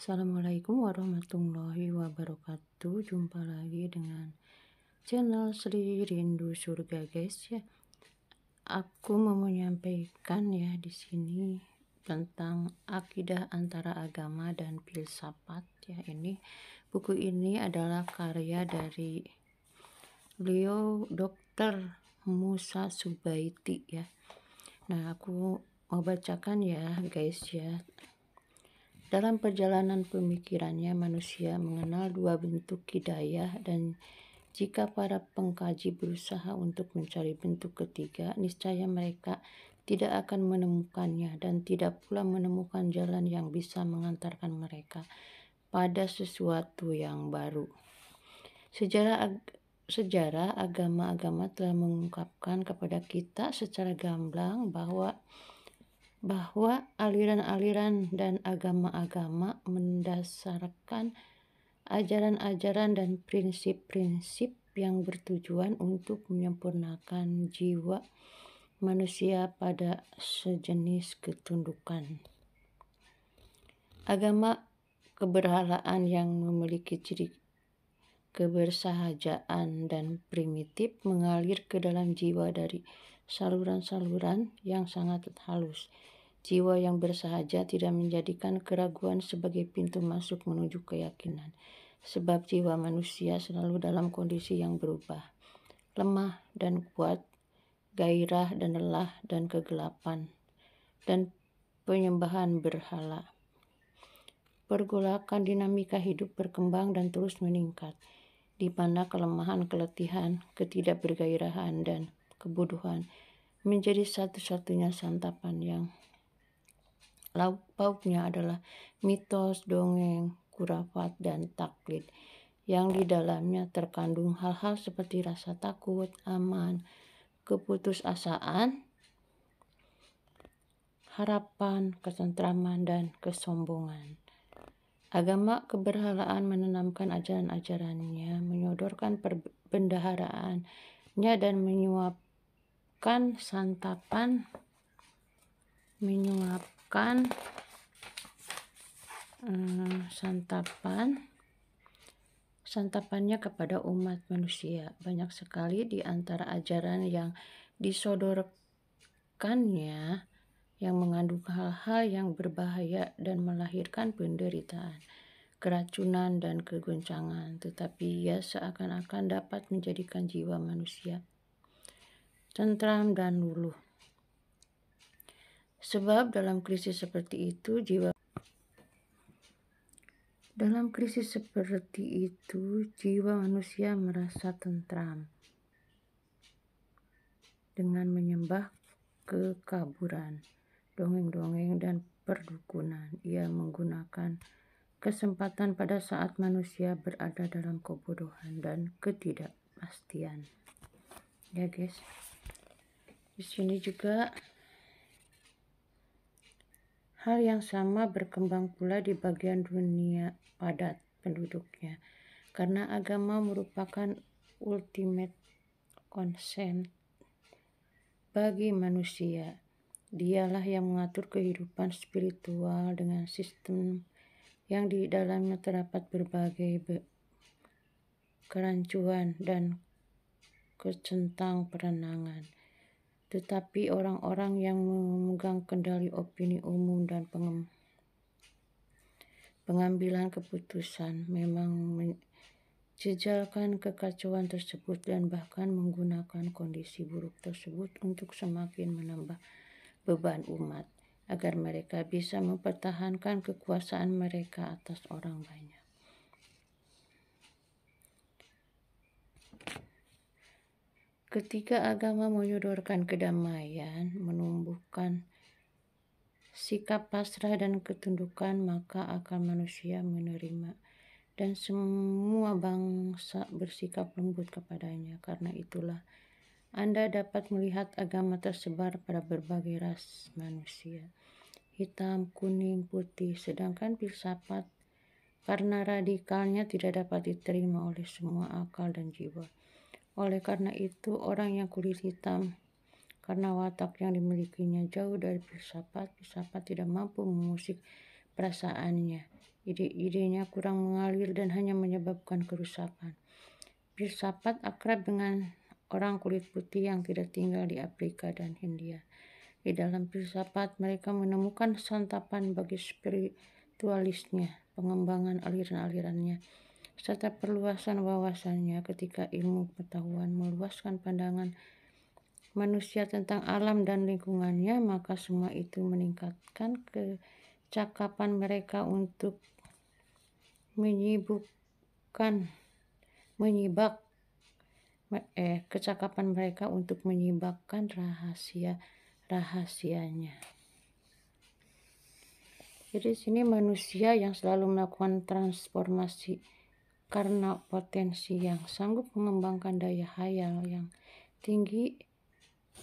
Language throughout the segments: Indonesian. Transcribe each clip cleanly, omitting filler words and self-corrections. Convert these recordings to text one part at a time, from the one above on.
Assalamualaikum warahmatullahi wabarakatuh. Jumpa lagi dengan channel Sri Rindu Surga, guys ya. Aku mau menyampaikan ya di sini tentang akidah antara agama dan filsafat ya. Buku ini adalah karya dari beliau Dr. Musa Subaiti ya. Nah, aku mau bacakan ya, guys ya. Dalam perjalanan pemikirannya, manusia mengenal dua bentuk hidayah, dan jika para pengkaji berusaha untuk mencari bentuk ketiga, niscaya mereka tidak akan menemukannya dan tidak pula menemukan jalan yang bisa mengantarkan mereka pada sesuatu yang baru. Sejarah agama-agama telah mengungkapkan kepada kita secara gamblang bahwa aliran-aliran dan agama-agama mendasarkan ajaran-ajaran dan prinsip-prinsip yang bertujuan untuk menyempurnakan jiwa manusia pada sejenis ketundukan. Agama keberhalaan yang memiliki ciri kebersahajaan dan primitif mengalir ke dalam jiwa dari saluran-saluran yang sangat halus. Jiwa yang bersahaja tidak menjadikan keraguan sebagai pintu masuk menuju keyakinan, sebab jiwa manusia selalu dalam kondisi yang berubah, lemah dan kuat, gairah dan lelah dan kegelapan, dan penyembahan berhala. Pergolakan dinamika hidup berkembang dan terus meningkat, di mana kelemahan, keletihan, ketidakbergairahan, dan kebodohan menjadi satu-satunya santapan yang lauk pauknya adalah mitos, dongeng, khurafat, dan taklid yang di dalamnya terkandung hal-hal seperti rasa takut, aman, keputusasaan, harapan, ketentraman, dan kesombongan. Agama keberhalaan menanamkan ajaran-ajarannya, menyodorkan perbendaharaannya, dan menyuapkan santapannya kepada umat manusia. Banyak sekali di antara ajaran yang disodorkannya yang mengandung hal-hal yang berbahaya dan melahirkan penderitaan, keracunan, dan kegoncangan, tetapi ia seakan-akan dapat menjadikan jiwa manusia tentram dan luluh. Sebab dalam krisis seperti itu jiwa manusia merasa tentram dengan menyembah kekaburan, dongeng-dongeng, dan perdukunan. Ia menggunakan kesempatan pada saat manusia berada dalam kebodohan dan ketidakpastian. Ya guys, di sini juga hal yang sama berkembang pula di bagian dunia padat penduduknya, karena agama merupakan ultimate concern bagi manusia. Dialah yang mengatur kehidupan spiritual dengan sistem yang di dalamnya terdapat berbagai kerancuan dan kecentang perenangan. Tetapi orang-orang yang memegang kendali opini umum dan pengambilan keputusan memang menjejalkan kekacauan tersebut dan bahkan menggunakan kondisi buruk tersebut untuk semakin menambah beban umat, agar mereka bisa mempertahankan kekuasaan mereka atas orang banyak. Ketika agama menyodorkan kedamaian, menumbuhkan sikap pasrah dan ketundukan, maka akal manusia menerima dan semua bangsa bersikap lembut kepadanya. Karena itulah Anda dapat melihat agama tersebar pada berbagai ras manusia, hitam, kuning, putih, sedangkan filsafat karena radikalnya tidak dapat diterima oleh semua akal dan jiwa. Oleh karena itu, orang yang kulit hitam, karena watak yang dimilikinya jauh dari filsafat tidak mampu mengusik perasaannya. Ide-idenya kurang mengalir dan hanya menyebabkan kerusakan. Filsafat akrab dengan orang kulit putih yang tidak tinggal di Afrika dan Hindia. Di dalam filsafat, mereka menemukan santapan bagi spiritualisnya, pengembangan aliran-alirannya, serta perluasan wawasannya. Ketika ilmu pengetahuan meluaskan pandangan manusia tentang alam dan lingkungannya, maka semua itu meningkatkan kecakapan mereka untuk menyibakkan rahasia-rahasianya. Jadi di sini manusia yang selalu melakukan transformasi karena potensi yang sanggup mengembangkan daya hayal yang tinggi,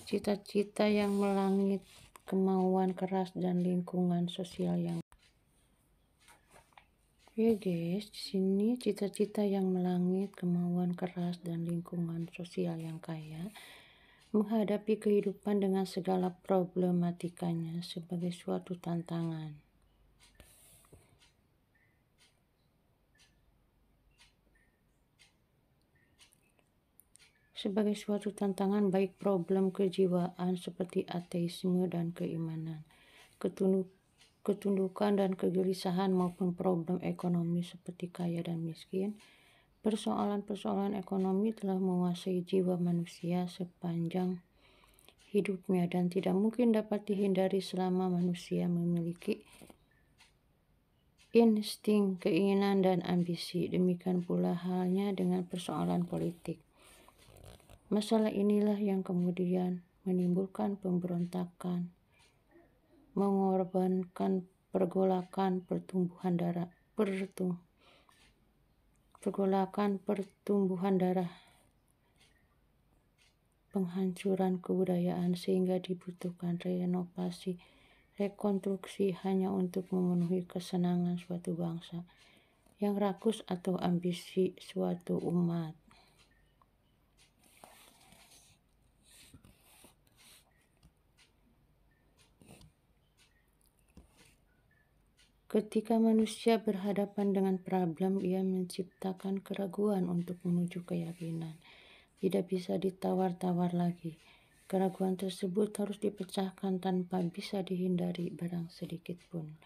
cita-cita yang melangit, kemauan keras, dan lingkungan sosial yang ya guys, di sini cita-cita yang melangit, kemauan keras, dan lingkungan sosial yang kaya, menghadapi kehidupan dengan segala problematikanya sebagai suatu tantangan. Sebagai suatu tantangan baik problem kejiwaan seperti ateisme dan keimanan, ketundukan dan kegelisahan maupun problem ekonomi seperti kaya dan miskin. Persoalan-persoalan ekonomi telah menguasai jiwa manusia sepanjang hidupnya dan tidak mungkin dapat dihindari selama manusia memiliki insting, keinginan, dan ambisi. Demikian pula halnya dengan persoalan politik. Masalah inilah yang kemudian menimbulkan pemberontakan, mengorbankan pergolakan pertumbuhan darah, penghancuran kebudayaan, sehingga dibutuhkan renovasi, rekonstruksi hanya untuk memenuhi kesenangan suatu bangsa yang rakus atau ambisi suatu umat. Ketika manusia berhadapan dengan problem, ia menciptakan keraguan untuk menuju keyakinan. Tidak bisa ditawar-tawar lagi. Keraguan tersebut harus dipecahkan tanpa bisa dihindari barang sedikit pun.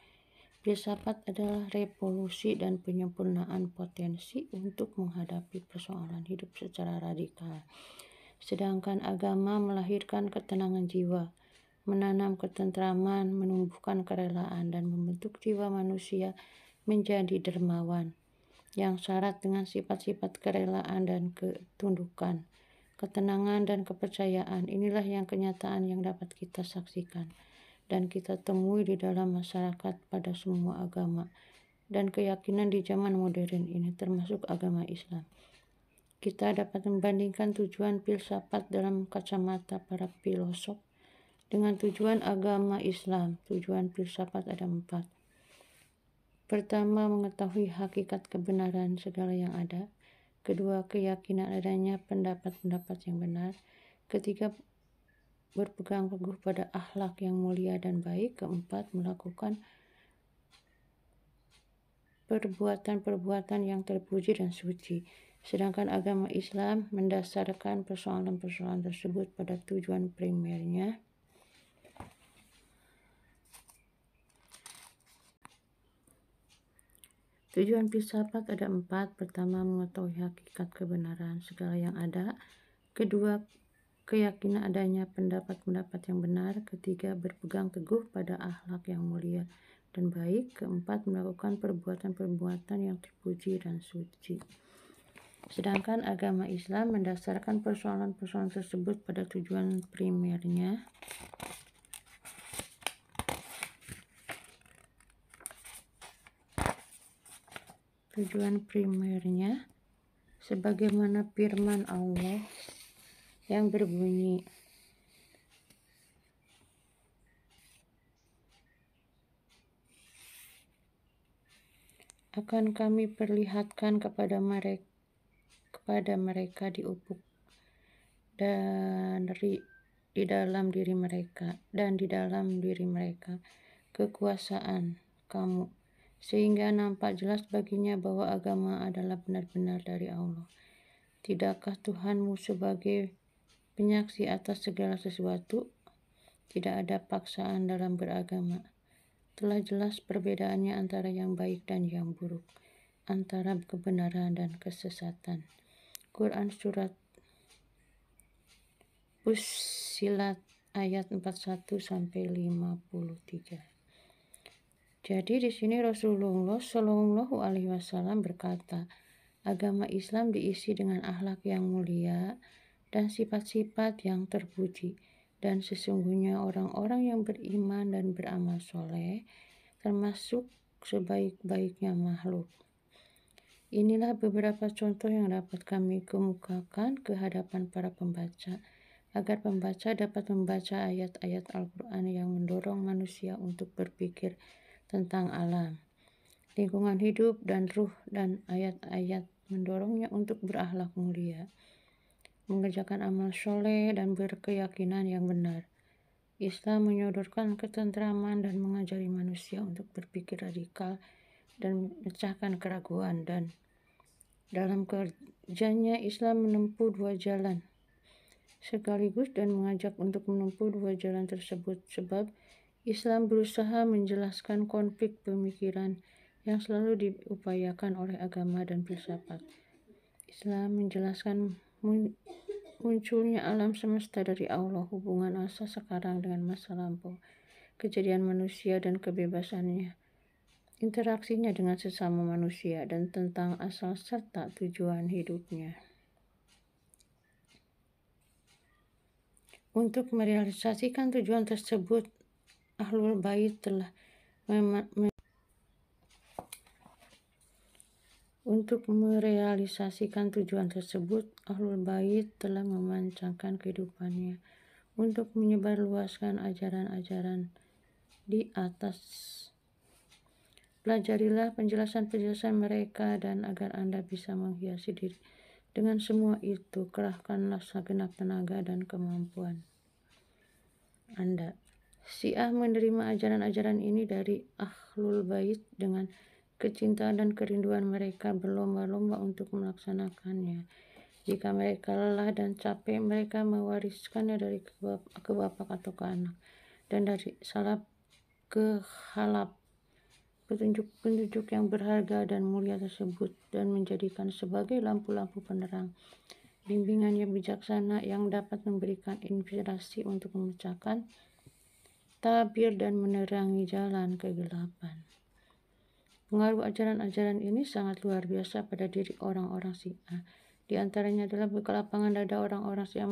Filsafat adalah revolusi dan penyempurnaan potensi untuk menghadapi persoalan hidup secara radikal. Sedangkan agama melahirkan ketenangan jiwa, menanam ketentraman, menumbuhkan kerelaan, dan membentuk jiwa manusia menjadi dermawan, yang syarat dengan sifat-sifat kerelaan dan ketundukan, ketenangan dan kepercayaan. Inilah yang kenyataan yang dapat kita saksikan dan kita temui di dalam masyarakat pada semua agama dan keyakinan di zaman modern ini, termasuk agama Islam. Kita dapat membandingkan tujuan filsafat dalam kacamata para filosof dengan tujuan agama Islam. Tujuan filsafat ada 4. Pertama, mengetahui hakikat kebenaran segala yang ada. Kedua, keyakinan adanya pendapat-pendapat yang benar. Ketiga, berpegang teguh pada akhlak yang mulia dan baik. Keempat, melakukan perbuatan-perbuatan yang terpuji dan suci. Sedangkan agama Islam mendasarkan persoalan-persoalan tersebut pada tujuan primernya. Tujuan filsafat ada 4. Pertama, mengetahui hakikat kebenaran segala yang ada. Kedua, keyakinan adanya pendapat-pendapat yang benar. Ketiga, berpegang teguh pada akhlak yang mulia dan baik. Keempat, melakukan perbuatan-perbuatan yang terpuji dan suci. Sedangkan agama Islam mendasarkan persoalan-persoalan tersebut pada tujuan primernya. Tujuan primernya sebagaimana firman Allah yang berbunyi, akan kami perlihatkan kepada mereka di ufuk dan di dalam diri mereka kekuasaan kamu, sehingga nampak jelas baginya bahwa agama adalah benar-benar dari Allah. Tidakkah Tuhanmu sebagai penyaksi atas segala sesuatu? Tidak ada paksaan dalam beragama. Telah jelas perbedaannya antara yang baik dan yang buruk, antara kebenaran dan kesesatan. Quran Surat Fussilat ayat 41-53. Jadi di sini Rasulullah Shallallahu Alaihi Wasallam berkata, agama Islam diisi dengan akhlak yang mulia dan sifat-sifat yang terpuji, dan sesungguhnya orang-orang yang beriman dan beramal soleh termasuk sebaik-baiknya makhluk. Inilah beberapa contoh yang dapat kami kemukakan ke hadapan para pembaca, agar pembaca dapat membaca ayat-ayat Al-Quran yang mendorong manusia untuk berpikir tentang alam, lingkungan hidup, dan ruh, dan ayat-ayat mendorongnya untuk berakhlak mulia, mengerjakan amal soleh, dan berkeyakinan yang benar. Islam menyodorkan ketentraman dan mengajari manusia untuk berpikir radikal dan memecahkan keraguan, dan dalam kerjanya Islam menempuh dua jalan sekaligus dan mengajak untuk menempuh dua jalan tersebut, sebab Islam berusaha menjelaskan konflik pemikiran yang selalu diupayakan oleh agama dan filsafat. Islam menjelaskan munculnya alam semesta dari Allah, hubungan masa sekarang dengan masa lampau, kejadian manusia dan kebebasannya, interaksinya dengan sesama manusia, dan tentang asal serta tujuan hidupnya. Untuk merealisasikan tujuan tersebut, Ahlul Bait telah memancangkan kehidupannya untuk menyebarluaskan ajaran-ajaran di atas. Pelajarilah penjelasan-penjelasan mereka, dan agar Anda bisa menghiasi diri dengan semua itu, kerahkanlah segenap tenaga dan kemampuan Anda. Syiah menerima ajaran-ajaran ini dari Ahlul Bait dengan kecintaan dan kerinduan mereka berlomba-lomba untuk melaksanakannya. Jika mereka lelah dan capek, mereka mewariskannya dari ke bapak atau ke anak, dan dari salaf ke khalaf petunjuk-petunjuk yang berharga dan mulia tersebut, dan menjadikan sebagai lampu-lampu penerang, bimbingan yang bijaksana yang dapat memberikan inspirasi untuk memecahkan tabir dan menerangi jalan kegelapan. Pengaruh ajaran-ajaran ini sangat luar biasa pada diri orang-orang Syiah. Di antaranya adalah kelapangan dada orang-orang Syiah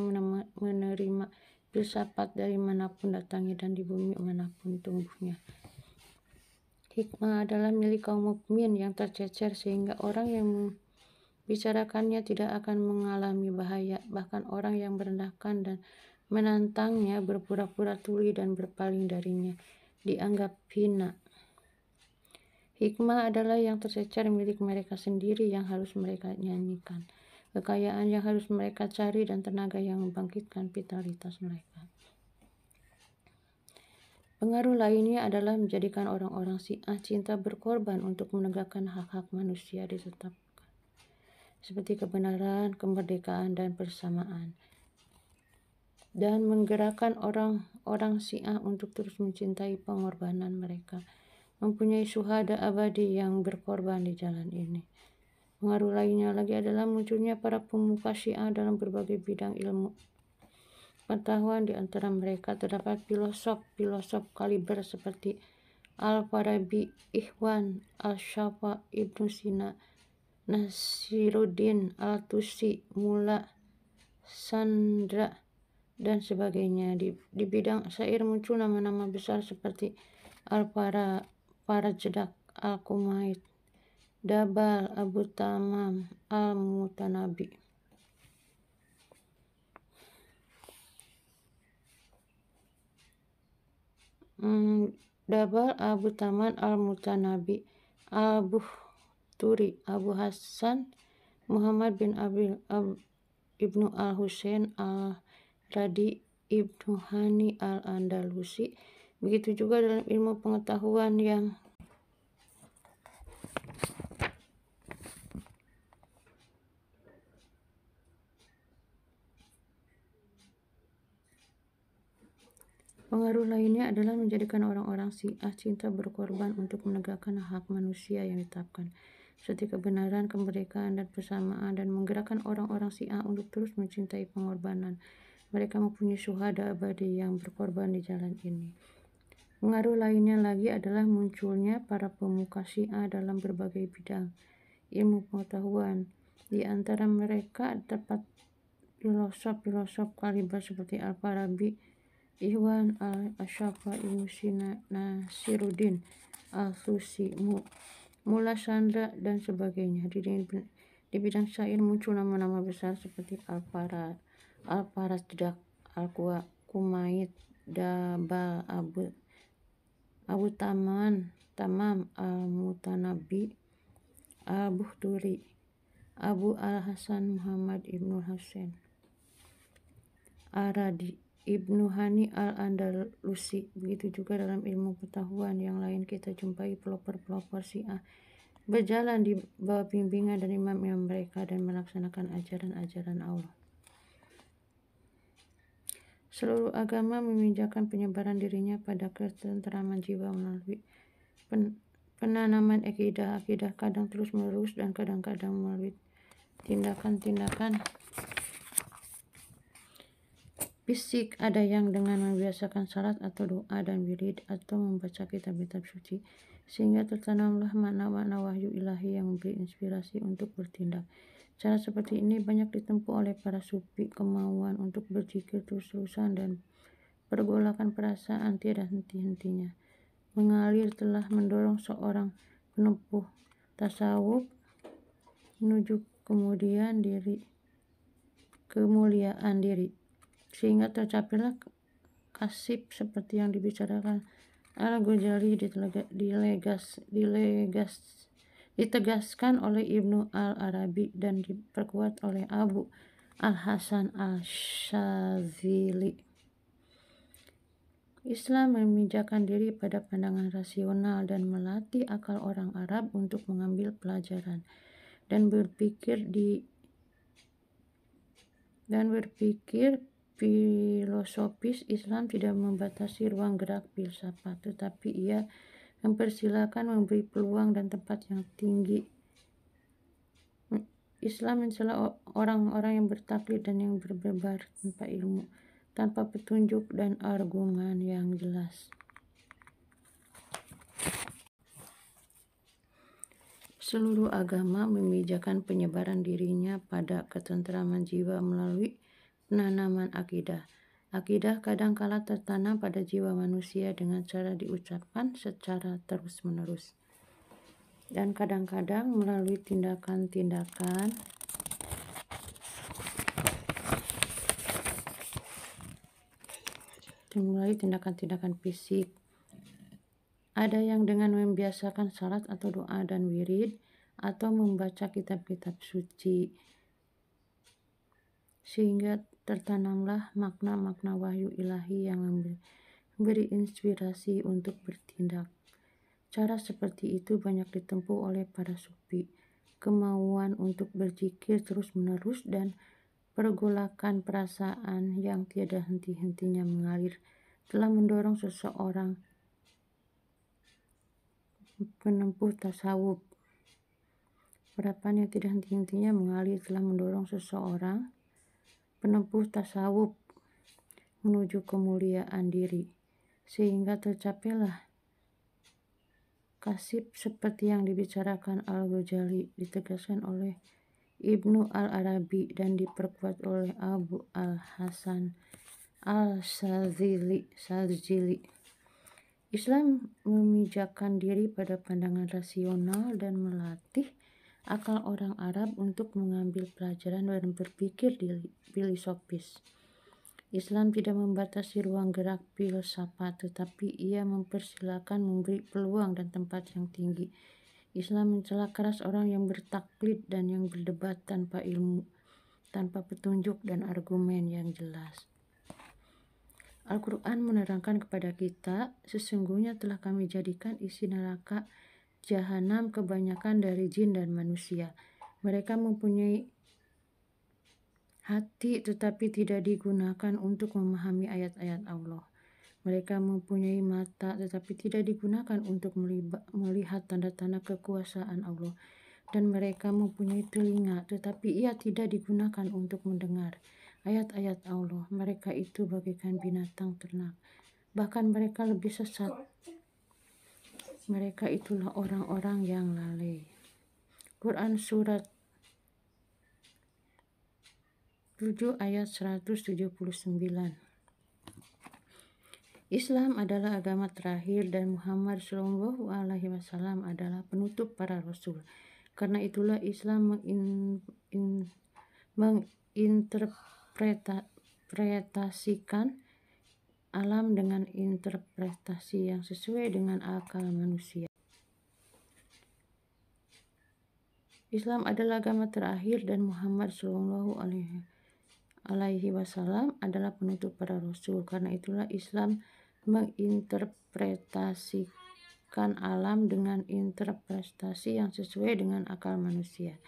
menerima filsafat dari manapun datangnya dan di bumi manapun tumbuhnya. Hikmah adalah milik kaum mukmin yang tercecer, sehingga orang yang membicarakannya tidak akan mengalami bahaya. Bahkan orang yang merendahkan dan menantangnya, berpura-pura tuli dan berpaling darinya, dianggap hina. Hikmah adalah yang tercecer milik mereka sendiri yang harus mereka nyanyikan, kekayaan yang harus mereka cari, dan tenaga yang membangkitkan vitalitas mereka. Pengaruh lainnya adalah menjadikan orang-orang Syiah cinta berkorban untuk menegakkan hak-hak manusia ditetapkan, seperti kebenaran, kemerdekaan, dan persamaan, dan menggerakkan orang-orang Syiah untuk terus mencintai pengorbanan mereka, mempunyai syuhada abadi yang berkorban di jalan ini. Pengaruh lainnya lagi adalah munculnya para pemuka Syiah dalam berbagai bidang ilmu pengetahuan. Di antara mereka terdapat filosof kaliber seperti Al-Farabi, Ikhwan Al-Syafa, Ibnu Sina, Nasiruddin Al-Tusi, Mulla Sandra, dan sebagainya. Di bidang syair muncul nama-nama besar seperti Al-Farajdak, Al-Kumait, Dabal, Abu Tamam, Al-Mutanabi. Dabal, Abu Taman, Al-Mutanabi, Al-Buhturi, Abu Hasan, Muhammad bin Ibnu Al-Husain Al-Radi, Ibnu Hani Al-Andalusi. Begitu juga dalam ilmu pengetahuan yang Pengaruh lainnya adalah menjadikan orang-orang Syiah cinta berkorban untuk menegakkan hak manusia yang ditetapkan, seperti kebenaran, kemerdekaan, dan persamaan, dan menggerakkan orang-orang Syiah untuk terus mencintai pengorbanan. Mereka mempunyai syuhada abadi yang berkorban di jalan ini. Pengaruh lainnya lagi adalah munculnya para pemuka Syiah dalam berbagai bidang ilmu pengetahuan. Di antara mereka terdapat filosof-filosof kaliber seperti Al-Farabi, Ikhwan al-Ashafa, Ibnu Sina, Nasiruddin al-Tusi, Mullah Chandra, dan sebagainya. Di bidang syair muncul nama-nama besar seperti Al-Farajdak, Al-Kumaid, Dabal, Abu Tamam al-Mutanabbi, Al-Buhturi, Abu al-Hasan Muhammad ibnu Hasan Aradi, Ibnu Hani al-Andalusi. Begitu juga dalam ilmu pengetahuan yang lain kita jumpai pelopor-pelopor Syiah berjalan di bawah bimbingan dan imam-imam mereka dan melaksanakan ajaran-ajaran Allah. Seluruh agama memindahkan penyebaran dirinya pada ketentraman jiwa melalui penanaman akidah kadang terus-menerus dan kadang-kadang melalui tindakan-tindakan fisik. Ada yang dengan membiasakan salat atau doa dan wirid atau membaca kitab-kitab suci, sehingga tertanamlah makna-makna wahyu ilahi yang memberi inspirasi untuk bertindak. Cara seperti ini banyak ditempuh oleh para sufi. Kemauan untuk berzikir terus-terusan dan pergolakan perasaan tiada henti-hentinya mengalir telah mendorong seorang penempuh tasawuf menuju kemuliaan diri, sehingga tercapailah kasib seperti yang dibicarakan Al-Ghazali ditegaskan oleh Ibnu al-Arabi dan diperkuat oleh Abu al-Hasan al-Syadzili. Islam memijahkan diri pada pandangan rasional dan melatih akal orang Arab untuk mengambil pelajaran dan berpikir filosofis. Islam tidak membatasi ruang gerak filsafat, tetapi ia mempersilakan, memberi peluang dan tempat yang tinggi. Islam mencela orang-orang yang bertaklid dan yang berdebat tanpa ilmu, tanpa petunjuk dan argumen yang jelas. Seluruh agama memijahkan penyebaran dirinya pada ketentraman jiwa melalui penanaman akidah. Akidah kadang-kala tertanam pada jiwa manusia dengan cara diucapkan secara terus-menerus, dan kadang-kadang melalui tindakan-tindakan fisik. Ada yang dengan membiasakan salat atau doa dan wirid atau membaca kitab-kitab suci, sehingga tertanamlah makna-makna wahyu ilahi yang memberi inspirasi untuk bertindak. Cara seperti itu banyak ditempuh oleh para sufi. Kemauan untuk berzikir terus-menerus dan pergolakan perasaan yang tiada henti-hentinya mengalir telah mendorong seseorang penempuh tasawuf. Yang tidak henti-hentinya mengalir telah mendorong seseorang penempuh tasawuf menuju kemuliaan diri, sehingga tercapailah kasib seperti yang dibicarakan Al-Ghazali, ditegaskan oleh Ibnu al-Arabi dan diperkuat oleh Abu al-Hasan al-Syadzili. Islam memijahkan diri pada pandangan rasional dan melatih akal orang Arab untuk mengambil pelajaran dan berpikir filosofis. Islam tidak membatasi ruang gerak filsafat, tetapi ia mempersilakan, memberi peluang dan tempat yang tinggi. Islam mencela keras orang yang bertaklid dan yang berdebat tanpa ilmu, tanpa petunjuk dan argumen yang jelas. Al-Quran menerangkan kepada kita, sesungguhnya telah kami jadikan isi neraka jahanam kebanyakan dari jin dan manusia. Mereka mempunyai hati tetapi tidak digunakan untuk memahami ayat-ayat Allah. Mereka mempunyai mata tetapi tidak digunakan untuk melihat tanda-tanda kekuasaan Allah. Dan mereka mempunyai telinga tetapi ia tidak digunakan untuk mendengar ayat-ayat Allah. Mereka itu bagaikan binatang ternak. Bahkan mereka lebih sesat. Mereka itulah orang-orang yang lalai. Quran Surat 7 ayat 179. Islam adalah agama terakhir dan Muhammad SAW adalah penutup para rasul. Karena itulah Islam menginterpretasikan alam dengan interpretasi yang sesuai dengan akal manusia. Islam adalah agama terakhir dan Muhammad SAW adalah penutup para rasul. Karena itulah Islam menginterpretasikan alam dengan interpretasi yang sesuai dengan akal manusia.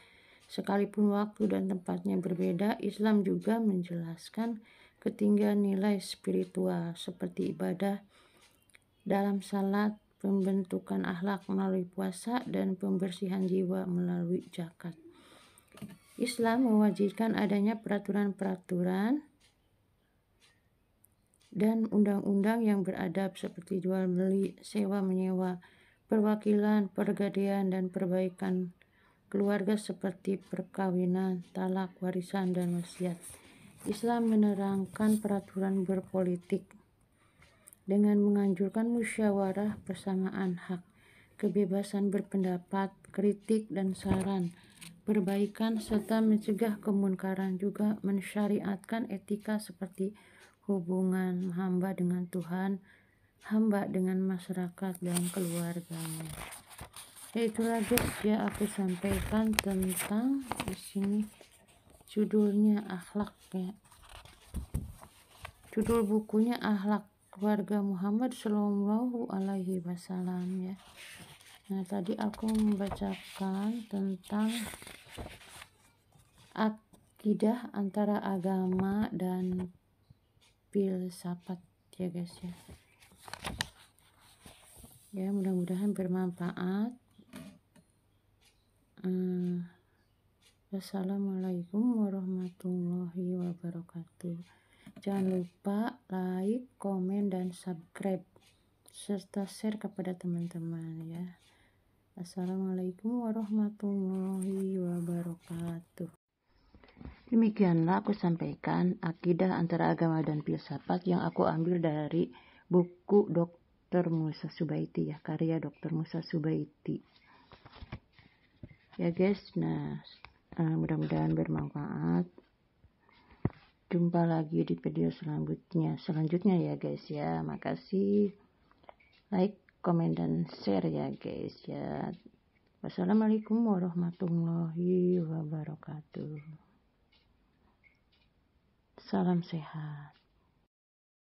Sekalipun waktu dan tempatnya berbeda, Islam juga menjelaskan ketinggian nilai spiritual seperti ibadah dalam salat, pembentukan akhlak melalui puasa, dan pembersihan jiwa melalui zakat. Islam mewajibkan adanya peraturan-peraturan dan undang-undang yang beradab seperti jual beli, sewa menyewa, perwakilan, pergadaian, dan perbaikan keluarga seperti perkawinan, talak, warisan, dan wasiat. Islam menerangkan peraturan berpolitik dengan menganjurkan musyawarah persamaan hak, kebebasan berpendapat, kritik dan saran, perbaikan serta mencegah kemungkaran. Juga mensyariatkan etika seperti hubungan hamba dengan Tuhan, hamba dengan masyarakat dan keluarganya. Itulah guys ya, aku sampaikan tentang di sini judulnya akhlak ya. Judul bukunya Akhlak Keluarga Muhammad Sallallahu Alaihi Wasallam ya. Nah, tadi aku membacakan tentang akidah antara agama dan filsafat ya guys ya. Ya, mudah-mudahan bermanfaat. Wassalamualaikum warahmatullahi wabarakatuh. Jangan lupa like, komen, dan subscribe serta share kepada teman-teman ya. Assalamualaikum warahmatullahi wabarakatuh. Demikianlah aku sampaikan akidah antara agama dan filsafat yang aku ambil dari buku Dr. Musa Subhaiti ya, karya Dr. Musa Subhaiti. Ya guys, nah mudah-mudahan bermanfaat. Jumpa lagi di video selanjutnya ya guys ya. Makasih. Like, komen, dan share ya guys ya. Wassalamualaikum warahmatullahi wabarakatuh. Salam sehat.